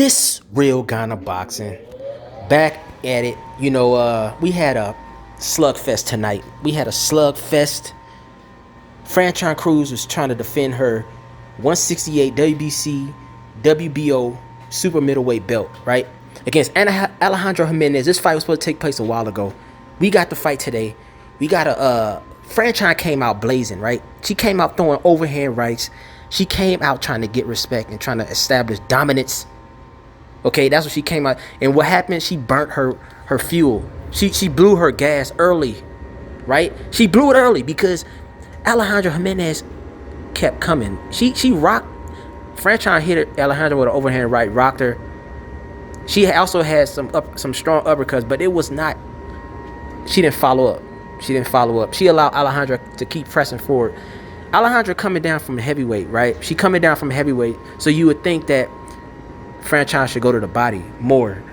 This real Ghana boxing, back at it. We had a slugfest tonight. We had a slugfest. Franchon Cruz was trying to defend her 168 WBC, WBO super middleweight belt, right? Against Alejandra Jimenez. This fight was supposed to take place a while ago. We got the fight today. We got Franchon came out blazing, right? She came out throwing overhand rights. She came out trying to get respect and trying to establish dominance. Okay, that's what she came out. And what happened? She burnt her fuel. She blew her gas early, right? She blew it early because Alejandra Jimenez kept coming. She rocked. Franchon hit Alejandra with an overhand right, rocked her. She also had some strong uppercuts, but it was not. She didn't follow up. She allowed Alejandra to keep pressing forward. Alejandra coming down from heavyweight, right? She coming down from heavyweight, so you would think that Franchon should go to the body more.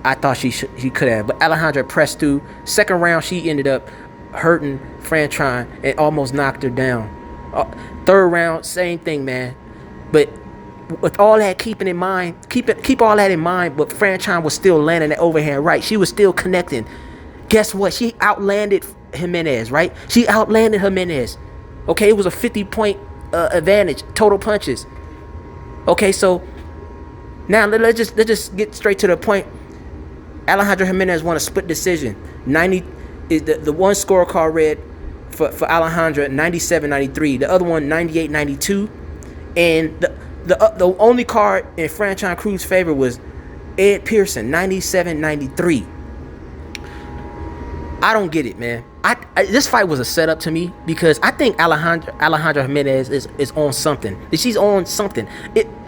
I thought she could have, but Alejandra pressed through. Second round, she ended up hurting Franchon and almost knocked her down. Third round, same thing, man. But with all that keep all that in mind, but Franchon was still landing that overhand right. She was still connecting. Guess what? She outlanded Jimenez, right? She outlanded Jimenez. Okay, it was a 50-point advantage, total punches. Okay, so now let's just get straight to the point. Alejandra Jimenez won a split decision. 90 is the one scorecard read for Alejandra 97-93. The other one 98-92. And the only card in Franchon Cruz's favor was Ed Pearson 97-93. I don't get it, man. This fight was a setup to me because I think Alejandra Jimenez is on something. She's on something.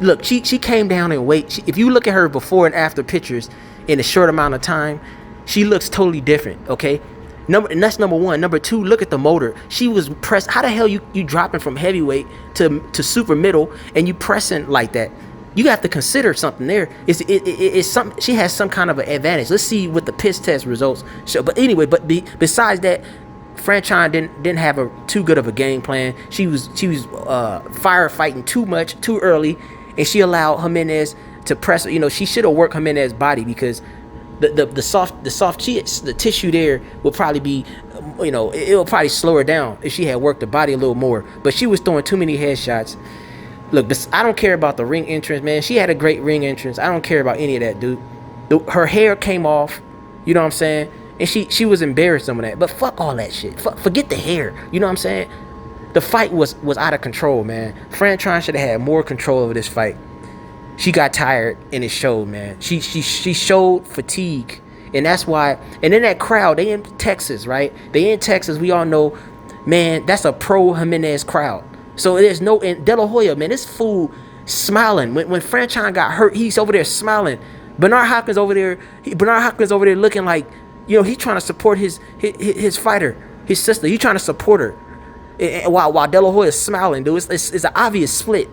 Look, she came down in weight. If you look at her before and after pictures in a short amount of time, she looks totally different, okay? And that's number one. Number two, look at the motor. She was pressed. How the hell you dropping from heavyweight to super middle and you pressing like that? You have to consider something there. She has some kind of an advantage. Let's see what the piss test results show. But anyway, besides that, Franchon didn't have too good of a game plan. She was firefighting too much too early, and she allowed Jimenez to press. She should have worked Jimenez's body because the soft tissue there will probably be, it will probably slow her down if she had worked the body a little more. But she was throwing too many headshots. Look, I don't care about the ring entrance, man. She had a great ring entrance. I don't care about any of that, dude. Her hair came off, you know what I'm saying? And she was embarrassed some of that. But fuck all that shit. Forget the hair, you know what I'm saying? The fight was out of control, man. Franchon should have had more control over this fight. She got tired and it showed, man. She showed fatigue. And that's why, and in that crowd, they in Texas, right? They in Texas, we all know, man, that's a pro Jimenez crowd. So there's no, in De La Hoya, man, this fool smiling. When Franchon got hurt, he's over there smiling. Bernard Hopkins over there looking like, he's trying to support his fighter, his sister. He's trying to support her. And while De La Hoya is smiling, dude, it's an obvious split.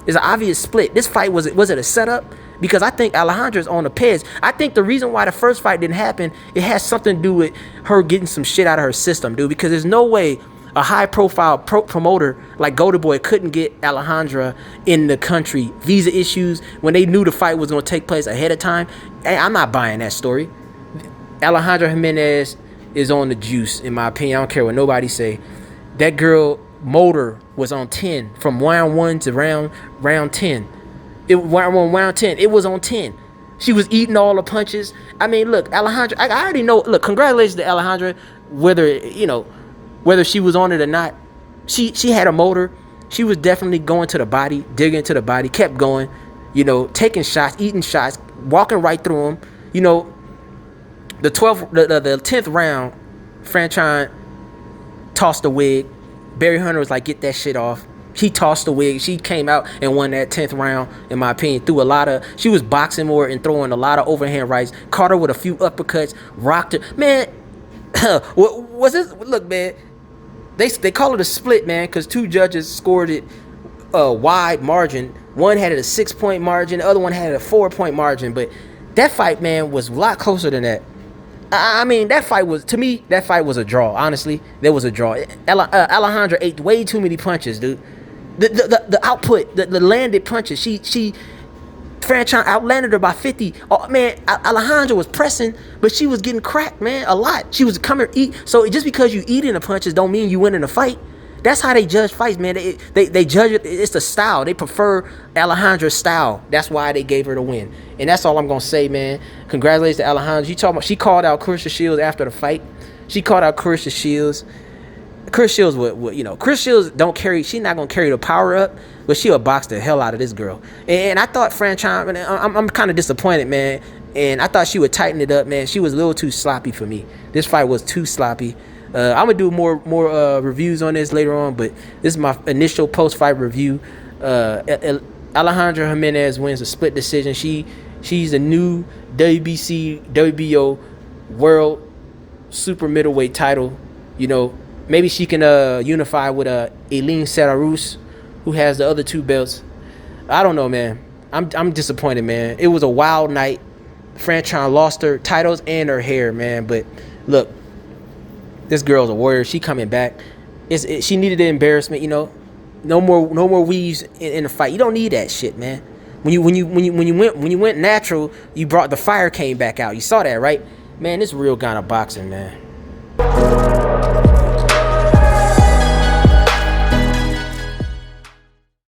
It's an obvious split. This fight, was it a setup? Because I think Alejandra's on the peds. I think the reason why the first fight didn't happen, it has something to do with her getting some shit out of her system, dude. Because there's no way a high-profile promoter like Golden Boy couldn't get Alejandra in the country. Visa issues, when they knew the fight was going to take place ahead of time. Hey, I'm not buying that story. Alejandra Jimenez is on the juice, in my opinion. I don't care what nobody say. That girl motor was on 10 from round 1 to round 10. Round 10, it was on 10. She was eating all the punches. I mean, look, Alejandra, I already know. Look, congratulations to Alejandra, whether she was on it or not. She had a motor. She was definitely going to the body, digging into the body, kept going, taking shots, eating shots, walking right through them. The 10th round, Franchon tossed the wig. Barry Hunter was like, get that shit off. He tossed the wig. She came out and won that 10th round, in my opinion. She was boxing more and throwing a lot of overhand rights. Caught her with a few uppercuts, rocked her. Man, was this? Look, man, they call it a split, man, because two judges scored it a wide margin. One had it a 6-point margin, the other one had it a 4-point margin. But that fight, man, was a lot closer than that. I mean, that fight was a draw. Honestly, there was a draw. Alejandra ate way too many punches, dude. The output, the landed punches. Franchon outlanded her by 50. Oh man, Alejandra was pressing, but she was getting cracked, man, a lot. She was coming eat. So just because you eating the punches don't mean you winning a fight. That's how they judge fights, man. They judge it. It's the style. They prefer Alejandra's style. That's why they gave her the win. And that's all I'm gonna say, man. Congratulations to Alejandra. She called out Clarissa Shields after the fight. She called out Clarissa Shields. Chris Shields Chris Shields don't carry. She's not gonna carry the power up, but she'll box the hell out of this girl. And I thought Franchon, I'm kind of disappointed, man. And I thought she would tighten it up, man. She was a little too sloppy for me. This fight was too sloppy. I'm gonna do more reviews on this later on, but this is my initial post-fight review. Alejandra Jimenez wins a split decision. She's a new WBO world super middleweight title. Maybe she can unify with Eileen Serrarus, who has the other 2 belts. I don't know, man. I'm disappointed, man. It was a wild night. Franchon lost her titles and her hair, man. But look, this girl's a warrior. She coming back. She needed the embarrassment, No more weaves in the fight. You don't need that shit, man. When you went natural, you brought the fire came back out. You saw that, right? Man, this real kind of boxing, man.